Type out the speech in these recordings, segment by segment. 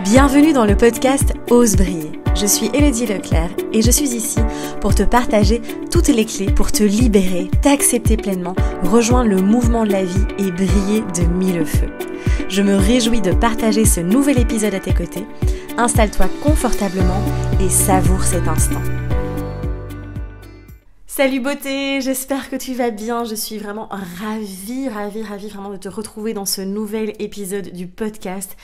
Bienvenue dans le podcast Ose briller. Je suis Élodie Leclerc et je suis ici pour te partager toutes les clés pour te libérer, t'accepter pleinement, rejoindre le mouvement de la vie et briller de mille feux. Je me réjouis de partager ce nouvel épisode à tes côtés. Installe-toi confortablement et savoure cet instant. Salut beauté, j'espère que tu vas bien. Je suis vraiment ravie vraiment de te retrouver dans ce nouvel épisode du podcast.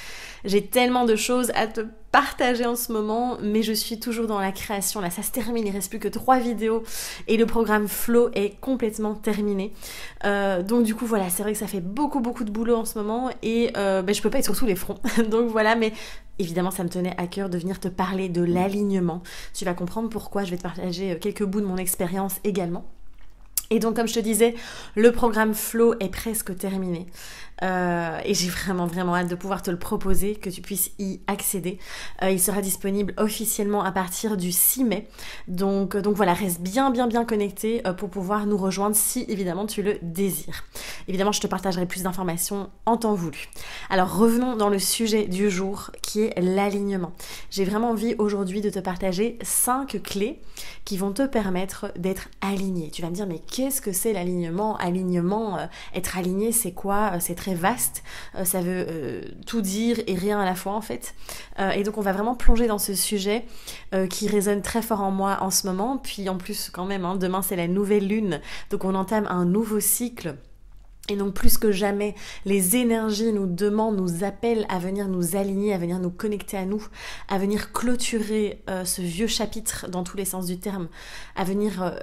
J'ai tellement de choses à te partager en ce moment, mais je suis toujours dans la création. Là, ça se termine, il reste plus que 3 vidéos et le programme Flow est complètement terminé. Donc du coup, voilà, c'est vrai que ça fait beaucoup de boulot en ce moment et je peux pas être sur tous les fronts. Donc voilà, mais évidemment, ça me tenait à cœur de venir te parler de l'alignement. Tu vas comprendre pourquoi, je vais te partager quelques bouts de mon expérience également. Et donc, comme je te disais, le programme Flow est presque terminé. Et j'ai vraiment hâte de pouvoir te le proposer, que tu puisses y accéder. Il sera disponible officiellement à partir du 6 mai. Donc voilà, reste bien connecté pour pouvoir nous rejoindre si évidemment tu le désires. Évidemment, je te partagerai plus d'informations en temps voulu. Alors revenons dans le sujet du jour qui est l'alignement. J'ai vraiment envie aujourd'hui de te partager 5 clés qui vont te permettre d'être aligné. Tu vas me dire, mais qu'est-ce que c'est l'alignement ? Être aligné, c'est quoi ? C'est très vaste, ça veut tout dire et rien à la fois en fait. Et donc on va vraiment plonger dans ce sujet qui résonne très fort en moi en ce moment. Puis en plus quand même, demain c'est la nouvelle lune, donc on entame un nouveau cycle. Et donc plus que jamais, les énergies nous demandent, nous appellent à venir nous aligner, à venir nous connecter à nous, à venir clôturer ce vieux chapitre dans tous les sens du terme, à venir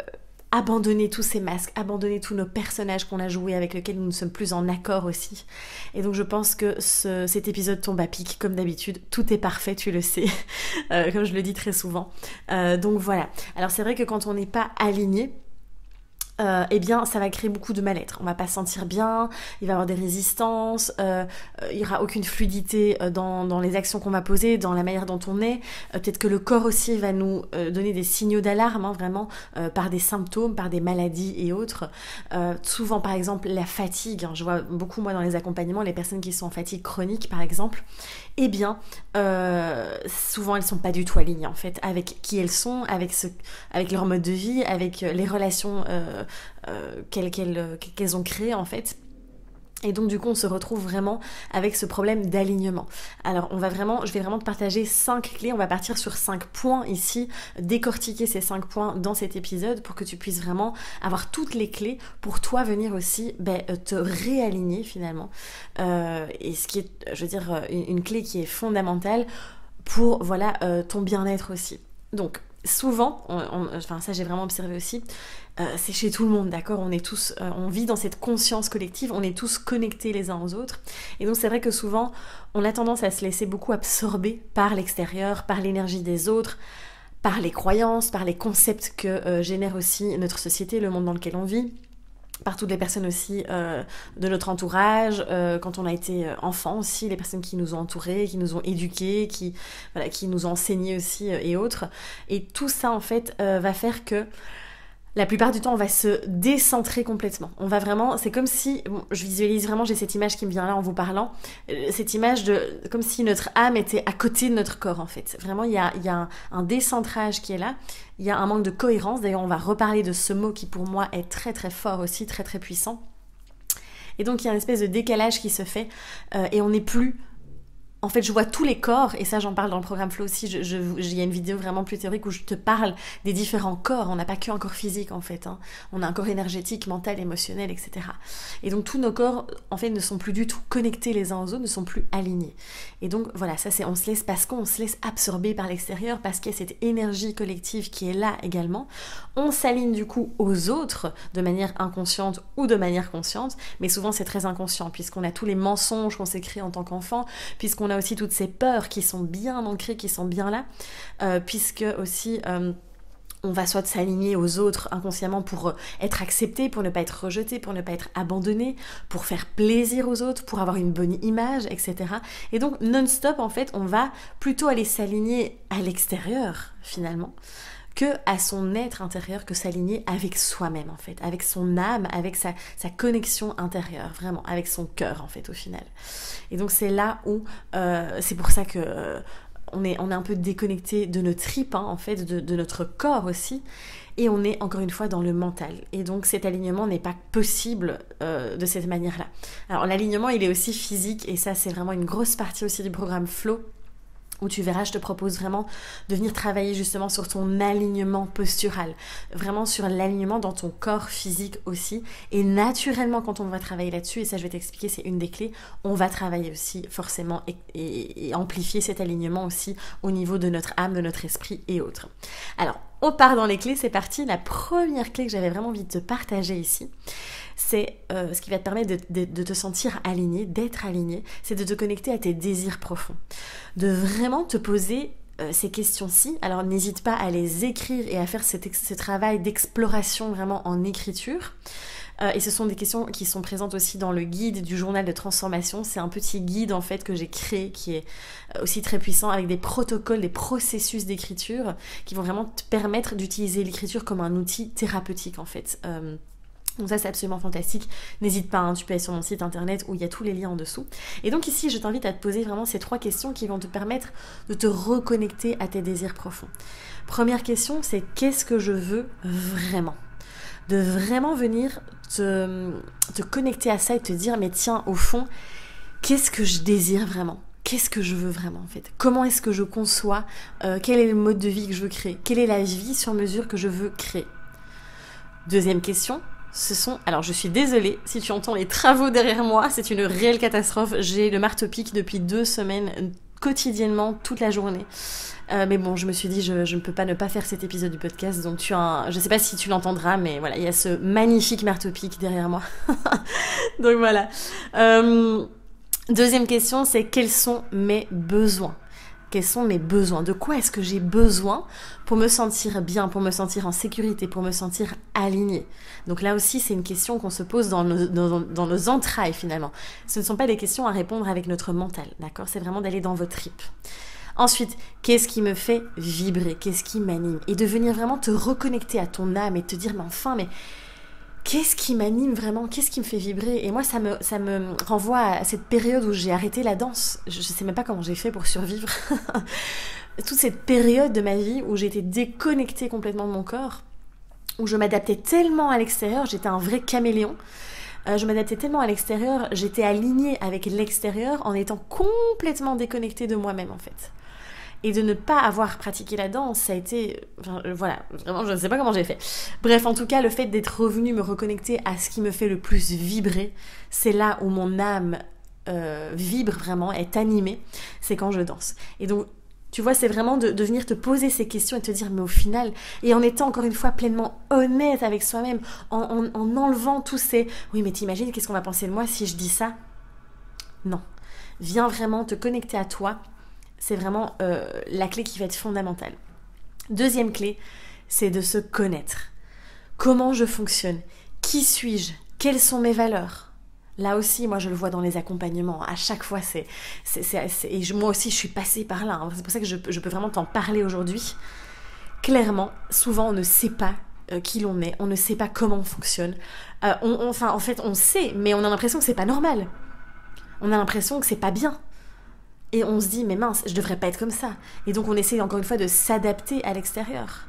abandonner tous ces masques, abandonner tous nos personnages qu'on a joués avec lesquels nous ne sommes plus en accord aussi. Et donc je pense que cet épisode tombe à pic comme d'habitude, tout est parfait, tu le sais, comme je le dis très souvent. Donc voilà, alors c'est vrai que quand on n'est pas aligné, eh bien ça va créer beaucoup de mal-être, on va pas se sentir bien, il va y avoir des résistances, il y aura aucune fluidité dans les actions qu'on va poser, dans la manière dont on est, peut-être que le corps aussi va nous donner des signaux d'alarme, vraiment par des symptômes, par des maladies et autres. Souvent par exemple la fatigue, je vois beaucoup moi dans les accompagnements les personnes qui sont en fatigue chronique par exemple, eh bien souvent elles sont pas du tout alignées en fait avec qui elles sont, avec leur mode de vie, avec les relations qu'elles ont créées en fait. Et donc du coup on se retrouve vraiment avec ce problème d'alignement. Alors je vais vraiment te partager 5 clés, on va partir sur 5 points ici, décortiquer ces 5 points dans cet épisode pour que tu puisses vraiment avoir toutes les clés pour toi venir aussi te réaligner finalement. Et ce qui est, je veux dire, une clé qui est fondamentale pour ton bien-être aussi. Donc souvent, ça j'ai vraiment observé aussi, c'est chez tout le monde, d'accord ? On est tous, on vit dans cette conscience collective, on est tous connectés les uns aux autres. Et donc c'est vrai que souvent, on a tendance à se laisser beaucoup absorber par l'extérieur, par l'énergie des autres, par les croyances, par les concepts que génère aussi notre société, le monde dans lequel on vit, par toutes les personnes aussi de notre entourage, quand on a été enfant aussi, les personnes qui nous ont entourés, qui nous ont éduqués, qui nous ont enseigné aussi et autres. Et tout ça en fait va faire que la plupart du temps, on va se décentrer complètement. On va vraiment, c'est comme si, je visualise vraiment, j'ai cette image qui me vient là en vous parlant, cette image de, comme si notre âme était à côté de notre corps en fait. Vraiment, il y a un décentrage qui est là, il y a un manque de cohérence. D'ailleurs, on va reparler de ce mot qui pour moi est très fort aussi, très puissant. Et donc, il y a une espèce de décalage qui se fait et on n'est plus... En fait, je vois tous les corps, et ça j'en parle dans le programme Flow aussi, il y a une vidéo vraiment plus théorique où je te parle des différents corps, on n'a pas qu'un corps physique en fait, on a un corps énergétique, mental, émotionnel, etc. Et donc tous nos corps en fait ne sont plus du tout connectés les uns aux autres, ne sont plus alignés. Et donc voilà, ça c'est on se laisse absorber par l'extérieur, parce qu'il y a cette énergie collective qui est là également. On s'aligne du coup aux autres de manière inconsciente ou de manière consciente, mais souvent c'est très inconscient, puisqu'on a tous les mensonges qu'on s'est créés en tant qu'enfant, puisqu'on a aussi toutes ces peurs qui sont bien ancrées, qui sont bien là, puisque aussi on va soit s'aligner aux autres inconsciemment pour être accepté, pour ne pas être rejeté, pour ne pas être abandonné, pour faire plaisir aux autres, pour avoir une bonne image, etc. Et donc non-stop en fait, on va plutôt aller s'aligner à l'extérieur finalement, que à son être intérieur, que s'aligner avec soi-même en fait, avec son âme, avec sa connexion intérieure, vraiment, avec son cœur en fait au final. Et donc c'est là où, c'est pour ça que on est un peu déconnecté de nos tripes, hein, en fait, de notre corps aussi, et on est encore une fois dans le mental. Et donc cet alignement n'est pas possible de cette manière-là. Alors l'alignement, il est aussi physique, et ça c'est vraiment une grosse partie aussi du programme Flow, où tu verras, je te propose vraiment de venir travailler justement sur ton alignement postural, vraiment sur l'alignement dans ton corps physique aussi, et naturellement quand on va travailler là-dessus, et ça je vais t'expliquer, c'est une des clés, on va travailler aussi forcément et amplifier cet alignement aussi au niveau de notre âme, de notre esprit et autres. Alors, on part dans les clés, c'est parti. La première clé que j'avais vraiment envie de te partager ici, c'est ce qui va te permettre de te sentir aligné, d'être aligné, c'est de te connecter à tes désirs profonds. De vraiment te poser ces questions-ci. Alors n'hésite pas à les écrire et à faire ce travail d'exploration vraiment en écriture. Et ce sont des questions qui sont présentes aussi dans le guide du journal de transformation. C'est un petit guide en fait que j'ai créé qui est aussi très puissant avec des protocoles, des processus d'écriture qui vont vraiment te permettre d'utiliser l'écriture comme un outil thérapeutique en fait. Donc ça c'est absolument fantastique, n'hésite pas, hein, tu peux aller sur mon site internet où il y a tous les liens en dessous. Et donc ici je t'invite à te poser vraiment ces 3 questions qui vont te permettre de te reconnecter à tes désirs profonds. Première question, c'est qu'est-ce que je veux vraiment ? De vraiment venir te connecter à ça et te dire mais tiens au fond, qu'est-ce que je désire vraiment ? Qu'est-ce que je veux vraiment en fait ? Comment est-ce que je conçois ? Quel est le mode de vie que je veux créer ? Quelle est la vie sur mesure que je veux créer ? Deuxième question, alors je suis désolée si tu entends les travaux derrière moi, c'est une réelle catastrophe. J'ai le marteau-pic depuis 2 semaines, quotidiennement, toute la journée. Mais bon, je me suis dit, je ne peux pas ne pas faire cet épisode du podcast, donc je sais pas si tu l'entendras, mais voilà, il y a ce magnifique marteau-pic derrière moi. Donc voilà. Deuxième question, c'est quels sont mes besoins ? Quels sont mes besoins ? De quoi est-ce que j'ai besoin pour me sentir bien, pour me sentir en sécurité, pour me sentir alignée ? Donc là aussi, c'est une question qu'on se pose dans nos entrailles finalement. Ce ne sont pas des questions à répondre avec notre mental, d'accord ? C'est vraiment d'aller dans vos tripes. Ensuite, qu'est-ce qui me fait vibrer ? Qu'est-ce qui m'anime ? Et de venir vraiment te reconnecter à ton âme et te dire, mais qu'est-ce qui m'anime vraiment ? Qu'est-ce qui me fait vibrer ? Et moi, ça me renvoie à cette période où j'ai arrêté la danse. Je ne sais même pas comment j'ai fait pour survivre. Toute cette période de ma vie où j'étais déconnectée complètement de mon corps, où je m'adaptais tellement à l'extérieur, j'étais un vrai caméléon. Je m'adaptais tellement à l'extérieur, j'étais alignée avec l'extérieur en étant complètement déconnectée de moi-même en fait. Et de ne pas avoir pratiqué la danse, ça a été... voilà, vraiment, je ne sais pas comment j'ai fait. Bref, en tout cas, le fait d'être revenue me reconnecter à ce qui me fait le plus vibrer, c'est là où mon âme vibre vraiment, est animée, c'est quand je danse. Et donc, tu vois, c'est vraiment de venir te poser ces questions et te dire, mais au final, et en étant encore une fois pleinement honnête avec soi-même, en enlevant tous ces... Oui, mais t'imagines, qu'est-ce qu'on va penser de moi si je dis ça ? Non. Viens vraiment te connecter à toi. C'est vraiment la clé qui va être fondamentale. Deuxième clé, c'est de se connaître. Comment je fonctionne ? Qui suis-je ? Quelles sont mes valeurs ? Là aussi, moi je le vois dans les accompagnements. À chaque fois, moi aussi je suis passée par là. Hein. C'est pour ça que je peux vraiment t'en parler aujourd'hui. Clairement, souvent on ne sait pas qui l'on est, on ne sait pas comment on fonctionne. En fait, on sait, mais on a l'impression que c'est pas normal. On a l'impression que c'est pas bien. Et on se dit, mais mince, je devrais pas être comme ça. Et donc on essaie encore une fois de s'adapter à l'extérieur.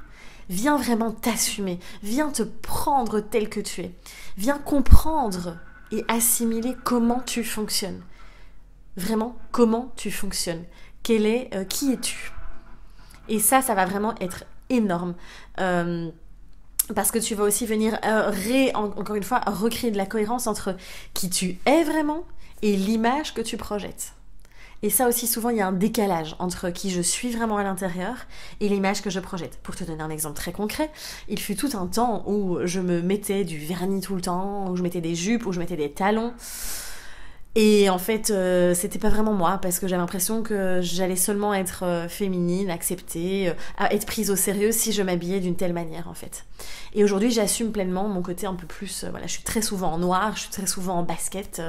Viens vraiment t'assumer. Viens te prendre tel que tu es. Viens comprendre et assimiler comment tu fonctionnes. Vraiment, comment tu fonctionnes. Qui es-tu ? Et ça va vraiment être énorme. Parce que tu vas aussi venir, encore une fois, recréer de la cohérence entre qui tu es vraiment et l'image que tu projettes. Et ça aussi, souvent, il y a un décalage entre qui je suis vraiment à l'intérieur et l'image que je projette. Pour te donner un exemple très concret, il fut tout un temps où je me mettais du vernis tout le temps, où je mettais des jupes, où je mettais des talons. Et en fait, c'était pas vraiment moi, parce que j'avais l'impression que j'allais seulement être féminine, acceptée, être prise au sérieux si je m'habillais d'une telle manière, en fait. Et aujourd'hui, j'assume pleinement mon côté un peu plus... voilà, je suis très souvent en noir, je suis très souvent en basket,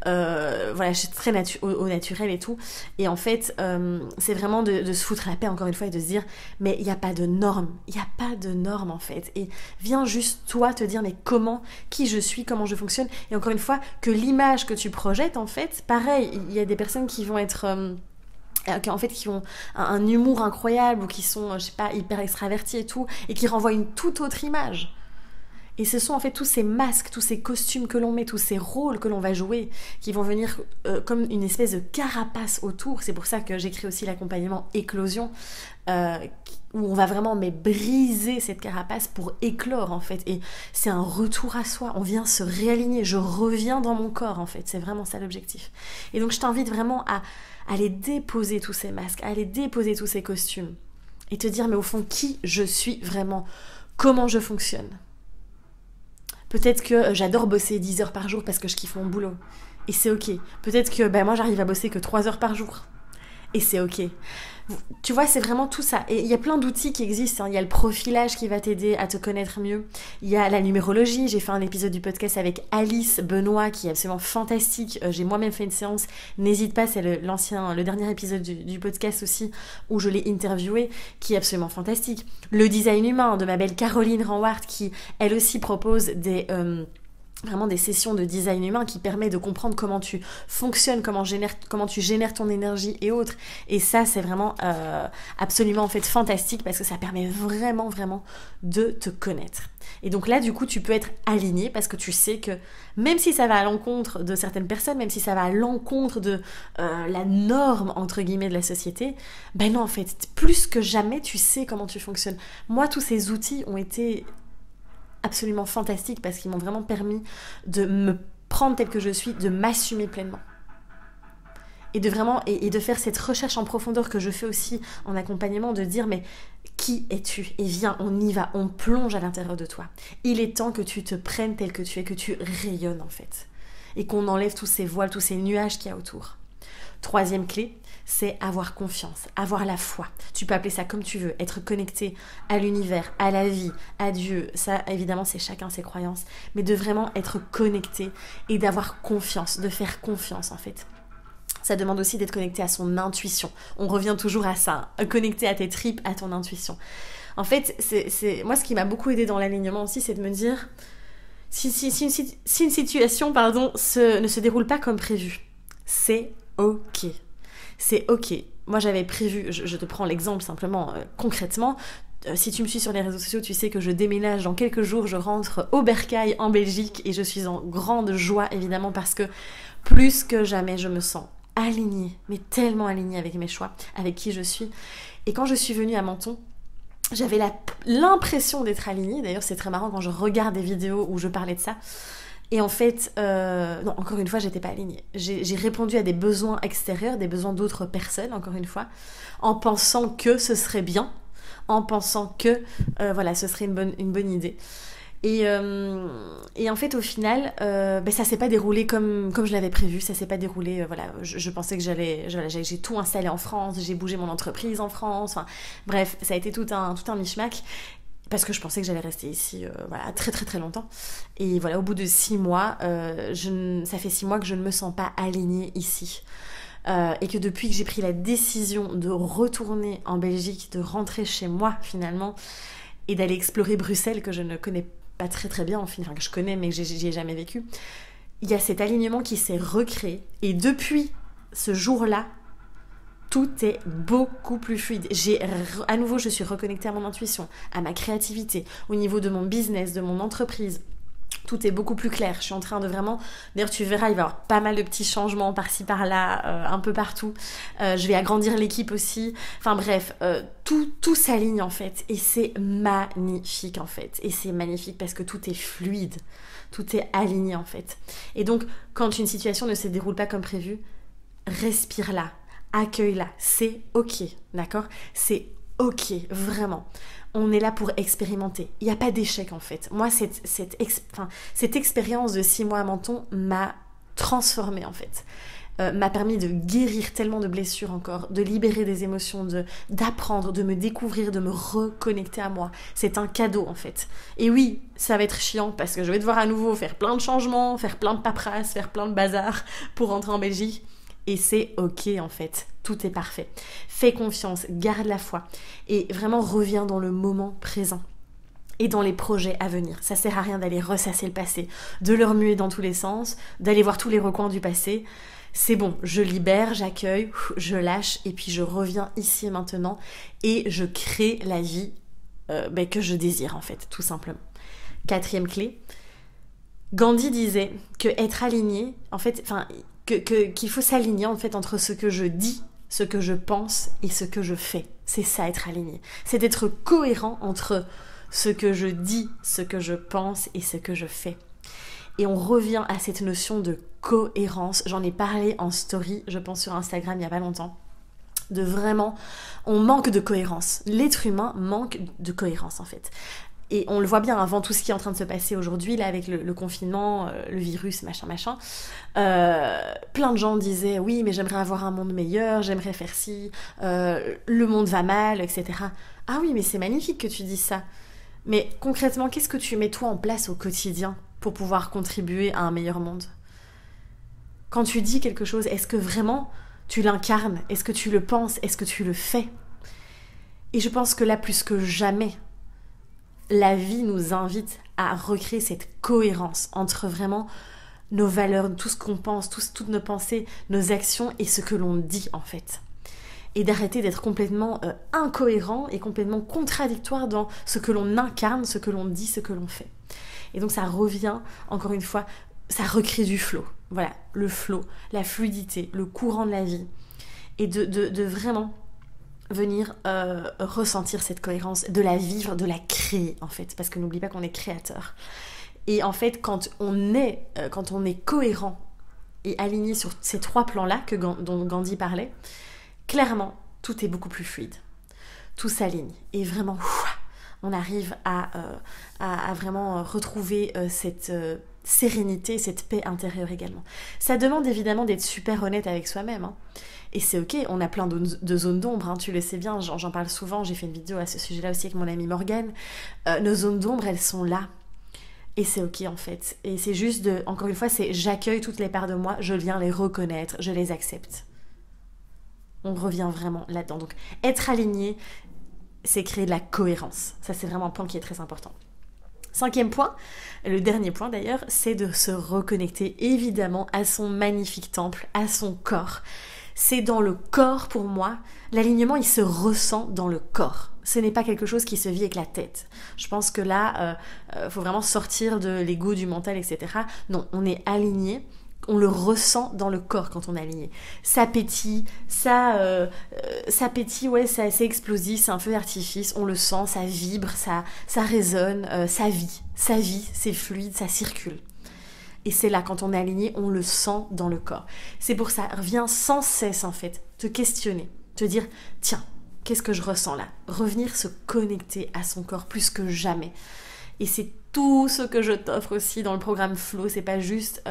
voilà, je suis très au naturel et tout. Et en fait, c'est vraiment de se foutre la paix, encore une fois, et de se dire, mais il n'y a pas de normes, il n'y a pas de normes, en fait. Et viens juste, toi, te dire, mais comment, qui je suis, comment je fonctionne. Et encore une fois, que l'image que tu projettes, en fait, pareil, il y a des personnes qui vont être... en fait, qui ont un humour incroyable ou qui sont, je sais pas, hyper extravertis et tout, et qui renvoient une toute autre image. Et ce sont en fait tous ces masques, tous ces costumes que l'on met, tous ces rôles que l'on va jouer, qui vont venir comme une espèce de carapace autour. C'est pour ça que j'écris aussi l'accompagnement Éclosion, où on va vraiment briser cette carapace pour éclore en fait. Et c'est un retour à soi, on vient se réaligner, je reviens dans mon corps en fait, c'est vraiment ça l'objectif. Et donc je t'invite vraiment à aller déposer tous ces masques, à aller déposer tous ces costumes, et te dire mais au fond qui je suis vraiment, comment je fonctionne. Peut-être que j'adore bosser 10 heures par jour parce que je kiffe mon boulot. Et c'est ok. Peut-être que moi j'arrive à bosser que 3 heures par jour. Et c'est ok. Tu vois, c'est vraiment tout ça. Et il y a plein d'outils qui existent. Il y a le profilage qui va t'aider à te connaître mieux. Il y a la numérologie. J'ai fait un épisode du podcast avec Alice Benoît qui est absolument fantastique. J'ai moi-même fait une séance. N'hésite pas, c'est le dernier épisode du podcast aussi où je l'ai interviewé, qui est absolument fantastique. Le design humain de ma belle Caroline Ranwart qui, elle aussi, propose vraiment des sessions de design humain qui permet de comprendre comment tu fonctionnes, comment tu génères ton énergie et autres. Et ça, c'est vraiment absolument en fait fantastique parce que ça permet vraiment, vraiment de te connaître. Et donc là, du coup, tu peux être aligné parce que tu sais que même si ça va à l'encontre de certaines personnes, même si ça va à l'encontre de la norme, entre guillemets, de la société, ben non, en fait, plus que jamais, tu sais comment tu fonctionnes. Moi, tous ces outils ont été absolument fantastique parce qu'ils m'ont vraiment permis de me prendre telle que je suis, de m'assumer pleinement. Et de vraiment, et de faire cette recherche en profondeur que je fais aussi en accompagnement, de dire mais qui es-tu ? Et viens, on y va, on plonge à l'intérieur de toi. Il est temps que tu te prennes tel que tu es, que tu rayonnes en fait. Et qu'on enlève tous ces voiles, tous ces nuages qu'il y a autour. Troisième clé, c'est avoir confiance, avoir la foi. Tu peux appeler ça comme tu veux, être connecté à l'univers, à la vie, à Dieu. Ça, évidemment, c'est chacun ses croyances. Mais de vraiment être connecté et d'avoir confiance, de faire confiance en fait. Ça demande aussi d'être connecté à son intuition. On revient toujours à ça, connecté à tes tripes, à ton intuition. En fait, moi, ce qui m'a beaucoup aidé dans l'alignement aussi, c'est de me dire, si une situation ne se déroule pas comme prévu, c'est ok. C'est ok. Moi, j'avais prévu, je te prends l'exemple simplement, concrètement, si tu me suis sur les réseaux sociaux, tu sais que je déménage dans quelques jours, je rentre au Bercail en Belgique et je suis en grande joie évidemment parce que plus que jamais je me sens alignée, mais tellement alignée avec mes choix, avec qui je suis. Et quand je suis venue à Menton, j'avais l'impression d'être alignée. D'ailleurs, c'est très marrant quand je regarde des vidéos où je parlais de ça. Et en fait, non, encore une fois, j'étais pas alignée. J'ai répondu à des besoins extérieurs, des besoins d'autres personnes, encore une fois, en pensant que ce serait bien, en pensant que, voilà, ce serait une bonne idée. Et en fait, au final, ça s'est pas déroulé comme je l'avais prévu. Ça s'est pas déroulé, voilà. Je pensais que j'ai tout installé en France, j'ai bougé mon entreprise en France. Enfin, bref, ça a été tout un mishmash. Parce que je pensais que j'allais rester ici voilà, très très très longtemps. Et voilà, au bout de 6 mois, ça fait 6 mois que je ne me sens pas alignée ici. Et que depuis que j'ai pris la décision de retourner en Belgique, de rentrer chez moi finalement, et d'aller explorer Bruxelles, que je ne connais pas très très bien, enfin que je connais mais que j'y ai jamais vécu, il y a cet alignement qui s'est recréé. Et depuis ce jour-là, tout est beaucoup plus fluide. À nouveau, je suis reconnectée à mon intuition, à ma créativité, au niveau de mon business, de mon entreprise. Tout est beaucoup plus clair. Je suis en train de vraiment... D'ailleurs, tu verras, il va y avoir pas mal de petits changements par-ci, par-là, un peu partout. Je vais agrandir l'équipe aussi. Enfin bref, tout s'aligne en fait. Et c'est magnifique en fait. Et c'est magnifique parce que tout est fluide. Tout est aligné en fait. Et donc, quand une situation ne se déroule pas comme prévu, respire-la. Accueille-la, c'est ok, d'accord ? C'est ok, vraiment. On est là pour expérimenter. Il n'y a pas d'échec en fait. Moi, cette expérience de 6 mois à Menton m'a transformé en fait. M'a permis de guérir tellement de blessures encore, de libérer des émotions, d'apprendre, de me découvrir, de me reconnecter à moi. C'est un cadeau en fait. Et oui, ça va être chiant parce que je vais devoir à nouveau faire plein de changements, faire plein de paperasses, faire plein de bazar pour rentrer en Belgique. Et c'est ok en fait, tout est parfait. Fais confiance, garde la foi et vraiment reviens dans le moment présent. Et dans les projets à venir. Ça sert à rien d'aller ressasser le passé, de le remuer dans tous les sens, d'aller voir tous les recoins du passé. C'est bon, je libère, j'accueille, je lâche et puis je reviens ici et maintenant et je crée la vie que je désire en fait, tout simplement. 4e clé, Gandhi disait que être aligné, en fait, qu'il faut s'aligner en fait entre ce que je dis, ce que je pense et ce que je fais. C'est ça être aligné. C'est d'être cohérent entre ce que je dis, ce que je pense et ce que je fais. Et on revient à cette notion de cohérence. J'en ai parlé en story, je pense sur Instagram il n'y a pas longtemps. De vraiment, on manque de cohérence. L'être humain manque de cohérence en fait. Et on le voit bien avant tout ce qui est en train de se passer aujourd'hui, là avec le confinement, le virus, machin. Plein de gens disaient oui mais j'aimerais avoir un monde meilleur, j'aimerais faire ci, le monde va mal, etc. Ah oui mais c'est magnifique que tu dises ça. Mais concrètement, qu'est-ce que tu mets toi en place au quotidien pour pouvoir contribuer à un meilleur monde? Quand tu dis quelque chose, est-ce que vraiment tu l'incarnes? Est-ce que tu le penses? Est-ce que tu le fais? Et je pense que là, plus que jamais, la vie nous invite à recréer cette cohérence entre vraiment nos valeurs, tout ce qu'on pense, toutes nos pensées, nos actions et ce que l'on dit en fait. Et d'arrêter d'être complètement incohérent et complètement contradictoire dans ce que l'on incarne, ce que l'on dit, ce que l'on fait. Et donc ça revient, encore une fois, ça recrée du flow. Voilà, le flow, la fluidité, le courant de la vie. Et de vraiment venir ressentir cette cohérence, de la vivre, de la créer en fait. Parce que n'oublie pas qu'on est créateur. Et en fait, quand on est cohérent et aligné sur ces 3 plans-là dont Gandhi parlait, clairement, tout est beaucoup plus fluide. Tout s'aligne. Et vraiment, on arrive à vraiment retrouver cette sérénité, cette paix intérieure également. Ça demande évidemment d'être super honnête avec soi-même. Hein. Et c'est ok, on a plein de zones d'ombre, hein, tu le sais bien, j'en parle souvent, j'ai fait une vidéo à ce sujet-là aussi avec mon amie Morgane. Nos zones d'ombre, elles sont là. Et c'est ok en fait. Et c'est juste encore une fois, c'est j'accueille toutes les parts de moi, je viens les reconnaître, je les accepte. On revient vraiment là-dedans. Donc, être aligné, c'est créer de la cohérence. Ça, c'est vraiment un point qui est très important. 5e point, le dernier point d'ailleurs, c'est de se reconnecter évidemment à son magnifique temple, à son corps. C'est dans le corps pour moi, l'alignement il se ressent dans le corps. Ce n'est pas quelque chose qui se vit avec la tête. Je pense que là, faut vraiment sortir de l'ego, du mental, etc. Non, on est aligné. On le ressent dans le corps quand on est aligné. Ça pétille, ça pétille, ouais, c'est explosif, c'est un feu d'artifice, on le sent, ça vibre, ça résonne, ça vit, c'est fluide, ça circule. Et c'est là, quand on est aligné, on le sent dans le corps. C'est pour ça, reviens sans cesse en fait, te questionner, te dire, tiens, qu'est-ce que je ressens là? Revenir se connecter à son corps plus que jamais. Et c'est tout ce que je t'offre aussi dans le programme Flow, c'est pas juste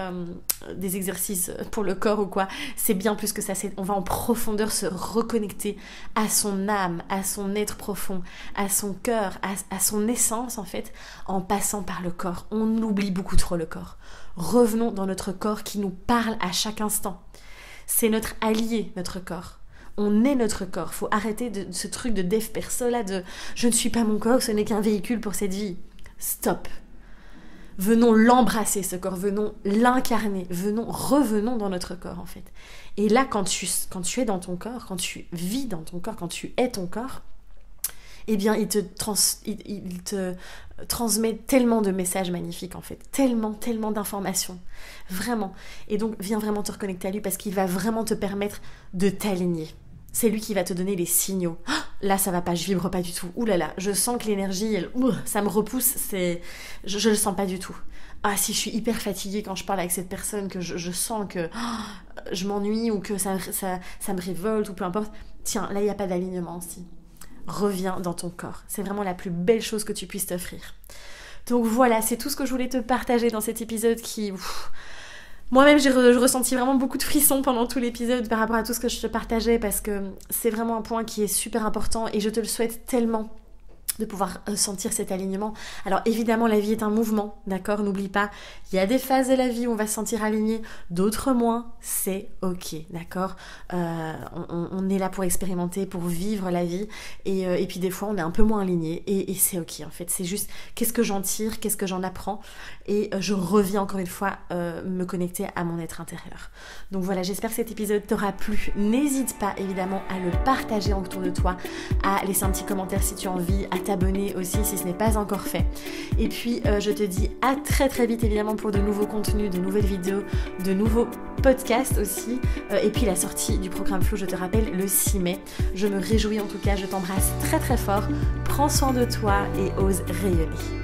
des exercices pour le corps ou quoi, c'est bien plus que ça, on va en profondeur se reconnecter à son âme, à son être profond, à son cœur, à son essence en fait, en passant par le corps. On oublie beaucoup trop le corps. Revenons dans notre corps qui nous parle à chaque instant. C'est notre allié, notre corps. On est notre corps. Faut arrêter de ce truc de dev perso là, de je ne suis pas mon corps, ce n'est qu'un véhicule pour cette vie. Stop. Venons l'embrasser ce corps, venons l'incarner, revenons dans notre corps en fait. Et là quand tu es dans ton corps, quand tu vis dans ton corps, quand tu es ton corps, eh bien il te transmet tellement de messages magnifiques en fait, tellement d'informations, vraiment. Et donc viens vraiment te reconnecter à lui parce qu'il va vraiment te permettre de t'aligner. C'est lui qui va te donner les signaux. Oh, là, ça va pas, je vibre pas du tout. Ouh là là, je sens que l'énergie, ça me repousse, je le sens pas du tout. Ah, si je suis hyper fatiguée quand je parle avec cette personne, que je sens que je m'ennuie ou que ça me révolte ou peu importe. Tiens, là, il n'y a pas d'alignement aussi. Reviens dans ton corps. C'est vraiment la plus belle chose que tu puisses t'offrir. Donc voilà, c'est tout ce que je voulais te partager dans cet épisode qui... Moi-même, j'ai ressenti vraiment beaucoup de frissons pendant tout l'épisode par rapport à tout ce que je te partageais parce que c'est vraiment un point qui est super important et je te le souhaite tellement de pouvoir sentir cet alignement. Alors évidemment, la vie est un mouvement, d'accord? N'oublie pas, il y a des phases de la vie où on va se sentir aligné, d'autres moins, c'est ok, d'accord? On est là pour expérimenter, pour vivre la vie, et puis des fois on est un peu moins aligné, et c'est ok en fait. C'est juste qu'est-ce que j'en tire, qu'est-ce que j'en apprends, et je reviens encore une fois me connecter à mon être intérieur. Donc voilà, j'espère que cet épisode t'aura plu. N'hésite pas évidemment à le partager autour de toi, à laisser un petit commentaire si tu as envie, à t'abonner aussi si ce n'est pas encore fait. Et puis je te dis à très très vite évidemment pour de nouveaux contenus, de nouvelles vidéos, de nouveaux podcasts aussi. Et puis la sortie du programme Flow, je te rappelle, le 6 mai. Je me réjouis en tout cas, je t'embrasse très très fort. Prends soin de toi et ose rayonner.